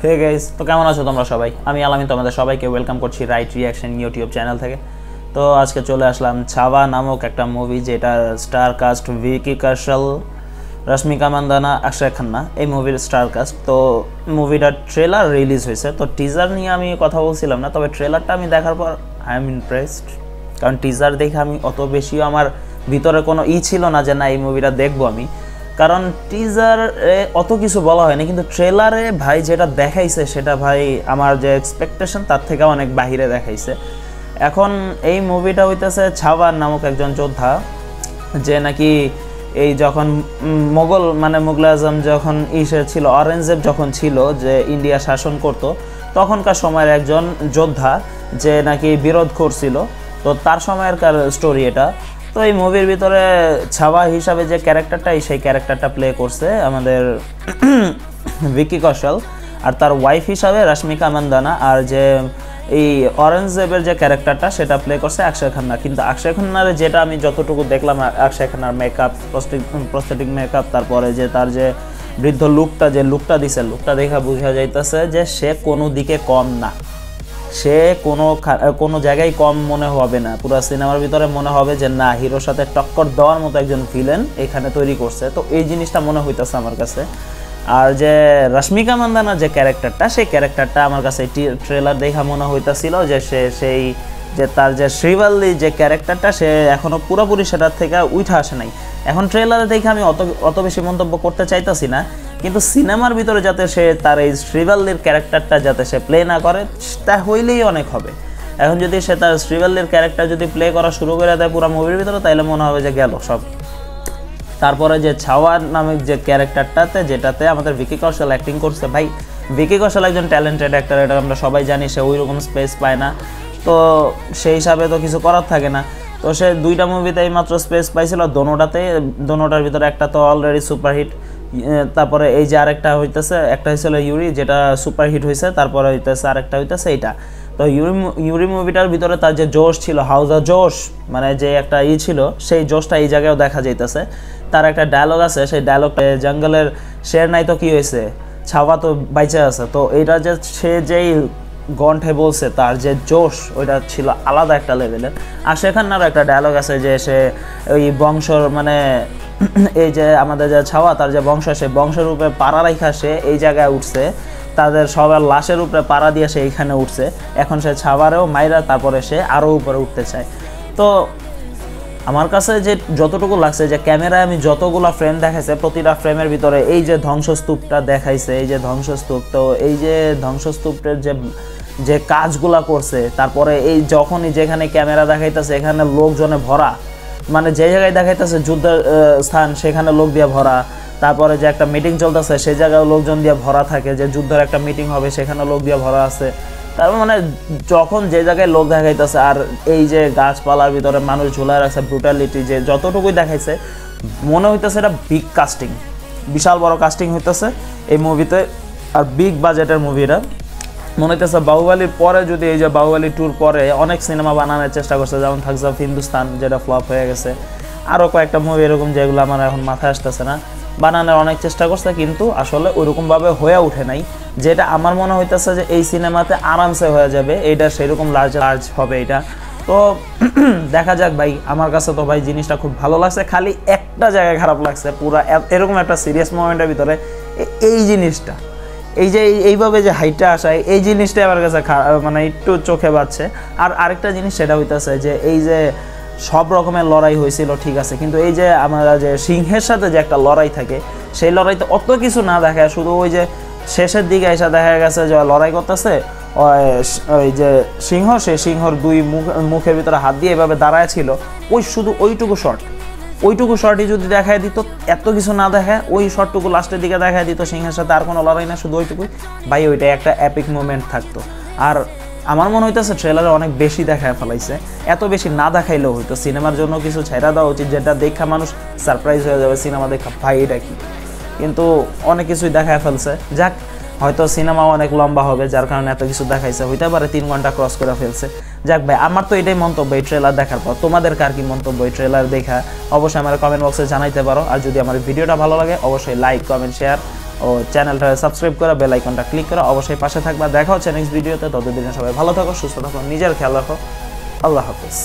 Hey guys, তো কেমন আছো তোমরা সবাই? আমি আলামিন তোমাদের সবাইকে ওয়েলকাম করছি রাইট রিয়াকশন ইউটিউব চ্যানেল থেকে। তো আজকে চলে আসলাম ছাওয়া নামক একটা মুভি, যেটা স্টার কাস্ট ভিকি কৌশল, রশ্মিকা মান্দানা, অক্ষয় খান্না, এই মুভির স্টার কাস্ট। তো মুভিটার ট্রেলার রিলিজ হয়েছে, তো টিজার নিয়ে আমি কথা বলছিলাম না, তবে ট্রেলারটা আমি দেখার পর আই এম ইমপ্রেসড। কারণ টিজার দেখে আমি অত বেশিও আমার ভিতরে কোনো ছিল না যে না এই মুভিটা দেখবো আমি, কারণ টিজারে অত কিছু বলা হয়নি, কিন্তু ট্রেলারে ভাই যেটা দেখাইছে সেটা ভাই আমার যে এক্সপেকটেশন তার থেকে অনেক বাহিরে দেখাইছে। এখন এই মুভিটা হইতেছে ছাওয়া নামক একজন যোদ্ধা, যে নাকি এই যখন মুঘল আজম যখন ছিল, অরেঞ্জেব যখন ছিল, যে ইন্ডিয়া শাসন করত, তখনকার সময়ের একজন যোদ্ধা যে নাকি বিরোধ করছিল, তো তার সময়কার স্টোরি এটা। তো এই মুভির ভিতরে ছাওয়া হিসাবে যে ক্যারেক্টারটা, সেই ক্যারেক্টারটা প্লে করছে আমাদের ভিকি কৌশল, আর তার ওয়াইফ হিসাবে রশ্মিকা মান্দানা, আর যে এই অরেঞ্জেবের যে ক্যারেক্টারটা সেটা প্লে করছে অক্ষয় খান্না। কিন্তু অক্ষয় খান্নার যেটা আমি যতটুকু দেখলাম, অক্ষয় খান্নার মেকআপ, প্রস্থেটিক মেকআপ, তারপরে যে তার যে বৃদ্ধ লুকটা দিছে, লুকটা দেখা বোঝা যাইতেছে যে সে কোনো দিকে কম না, সে কোনো জায়গায় কম মনে হবে না। পুরো সিনেমার ভিতরে মনে হবে যে না, হিরোর সাথে টক্কর দেওয়ার মতো একজন ভিলেন এখানে তৈরি করছে। তো এই জিনিসটা মনে হইতেছে আমার কাছে। আর যে রশ্মিকা মান্দানার যে ক্যারেক্টারটা, সেই ক্যারেক্টারটা আমার কাছে ট্রেলার দেখা মনে হইতেছিল যে সেই যে তার যে শ্রীবল্লী যে ক্যারেক্টারটা, সে এখনও পুরোপুরি সেটার থেকে উঠে আসে নাই। এখন ট্রেলারে দেখে আমি অত বেশি মন্তব্য করতে চাইতেছি না, কিন্তু সিনেমার ভিতরে যাতে সে তার এই শ্রীবল্লীর ক্যারেক্টারটা যাতে সে প্লে না করে, তা হইলেই অনেক হবে। এখন যদি সে তার শ্রীবল্লীর ক্যারেক্টার যদি প্লে করা শুরু করে দেয় পুরো মুভির ভিতরে, তাইলে মনে হবে যে গেল সব। তারপরে যে ছাওয়া নামক যে ক্যারেক্টারটাতে, যেটাতে আমাদের ভিকি কৌশল অ্যাক্টিং করছে, ভাই ভিকি কৌশল একজন ট্যালেন্টেড অ্যাক্টর, এটা আমরা সবাই জানি। সে ওই রকম স্পেস পায় না, তো সেই হিসাবে তো কিছু করার থাকে না। তো সে দুইটা মুভিতেই মাত্র স্পেস পাইছিল, দোনোটার ভিতরে একটা তো অলরেডি সুপারহিট, তারপরে এই যে আরেকটা হইতেছে, একটা হয়েছিল ইউরি, যেটা সুপারহিট হয়েছে, তারপরে হইতেছে আরেকটা হইতেছে এইটা। তো ইউরি মুভিটার ভিতরে তার যে জোশ ছিল, হাউজা জোশ, মানে যে একটা ছিল, সেই জোশটা এই জায়গায়ও দেখা যাইতেছে। তার একটা ডায়লগ আছে, সেই ডায়লগটা জঙ্গলের শের নাই তো কি হয়েছে, ছাওয়া তো বাইচে আছে। তো এইটা যে সে যেই গন্ঠে বলছে, তার যে জোশ, ওইটা ছিল আলাদা একটা লেভেলের। আর সেখানারও একটা ডায়লগ আছে যে সে ওই বংশর, মানে এই যে আমাদের যে ছাওয়া, তার যে বংশ, সে বংশের উপরে পাড়া রাইখা সে এই জায়গায় উঠছে, তাদের সবার লাশের উপরে পাড়া দিয়ে সে এইখানে উঠছে। এখন সে ছাওয়ারেও মাইরা তারপরে সে আরও উপরে উঠতে চায়। তো আমার কাছে যে যতটুকু লাগছে, যে ক্যামেরায় আমি যতগুলো ফ্রেম দেখাইছে, প্রতিটা ফ্রেমের ভিতরে এই যে ধ্বংসস্তূপটা দেখাইছে, এই যে ধ্বংসস্তূপ, তো এই যে ধ্বংসস্তূপের যে কাজগুলা করছে, তারপরে এই যখনই যেখানে ক্যামেরা দেখাইতেছে এখানে লোকজনে ভরা, মানে যে জায়গায় দেখাইতেছে যুদ্ধের স্থান, সেখানে লোক দিয়ে ভরা। তারপরে যে একটা মিটিং চলতেছে, সেই জায়গায় লোকজন দিয়ে ভরা থাকে, যে যুদ্ধের একটা মিটিং হবে সেখানে লোক দিয়ে ভরা আছে। তারপর মানে যখন যে জায়গায় লোক দেখাইতেছে, আর এই যে গাছপালার ভিতরে মানুষ ঝুলায় রাখছে, ব্রুটালিটি যে যতটুকুই দেখাইছে, মনে হইতেছে এটা বিগ কাস্টিং, বিশাল বড় কাস্টিং হইতেছে এই মুভিতে। আর বিগ বাজেটের মুভিটা মনে হইতেছে বাহুবলীর পরে, যদি এই যে বাহুবলী 2 পরে অনেক সিনেমা বানানোর চেষ্টা করছে, যেমন থাগস অফ হিন্দুস্তান, যেটা ফ্লপ হয়ে গেছে, আরও কয়েকটা মুভি এরকম যেগুলো আমার এখন মাথায় আসতেছে না, বানানোর অনেক চেষ্টা করছে, কিন্তু আসলে ওইরকমভাবে হয়ে ওঠে নাই। যেটা আমার মনে হইতেছে যে এই সিনেমাতে আরামসে হয়ে যাবে, এইটা সেরকম লার্জ হবে এটা। তো দেখা যাক ভাই, আমার কাছে তো ভাই জিনিসটা খুব ভালো লাগছে। খালি একটা জায়গায় খারাপ লাগছে, পুরা এরকম একটা সিরিয়াস মোমেন্টের ভিতরে এই জিনিসটা, এই যে এইভাবে যে হাইটটা আসায়, এই জিনিসটাই আমার কাছে মানে একটু চোখে বাজছে। আর আরেকটা জিনিস সেটা হইতেছে যে এই যে সব রকমের লড়াই হয়েছিল, ঠিক আছে, কিন্তু এই যে আমরা যে সিংহের সাথে যে একটা লড়াই থাকে, সেই লড়াইতে অত কিছু না দেখায়, শুধু ওই যে শেষের দিকে এসে দেখা গেছে যে লড়াই করতেছে ওই যে সিংহ, সেই সিংহর দুই মুখের ভিতরে হাত দিয়ে এভাবে দাঁড়ায় ছিল, শুধু ওইটুকু শর্টই যদি দেখায় দিত, এত কিছু না দেখায় ওই শর্টটুকু লাস্টের দিকে দেখায় দিত, সিংহের সাথে আর কোনো লড়াই না, শুধু ওইটুকুই, ভাই ওইটাই একটা এপিক মোমেন্ট থাকতো। আর আমার মনে হইতেছে ট্রেলারে অনেক বেশি দেখায় ফেলাইছে, এত বেশি না দেখাইলেও হইতো। সিনেমার জন্য কিছু ছাইড়া দেওয়া উচিত, যেটা দেখা মানুষ সারপ্রাইজ হয়ে যাবে সিনেমা দেখা, ভাই এটা কি, কিন্তু অনেক কিছুই দেখায় ফেলছে। যাক, হয়তো সিনেমাও অনেক লম্বা হবে, যার কারণে এত কিছু দেখাইছে, হইতে পারে 3 ঘন্টা ক্রস করে ফেলছে। যাক ভাই, আমার তো এটাই মন্তব্য এই ট্রেলার দেখার পর। তোমাদের কার কি মন্তব্য এই ট্রেলার দেখা, অবশ্যই আমার কমেন্ট বক্সে জানাইতে পারো। আর যদি আমার ভিডিওটা ভালো লাগে, অবশ্যই লাইক, কমেন্ট, শেয়ার ও চ্যানেলটা সাবস্ক্রাইব করে বেল আইকনটা ক্লিক করে অবশ্যই পাশে থাকবা। দেখা হচ্ছে নেক্সট ভিডিওতে। ততদিনে সবাই ভালো থাকো, সুস্থ থাকো, নিজের খেয়াল রাখো। আল্লাহ হাফেজ।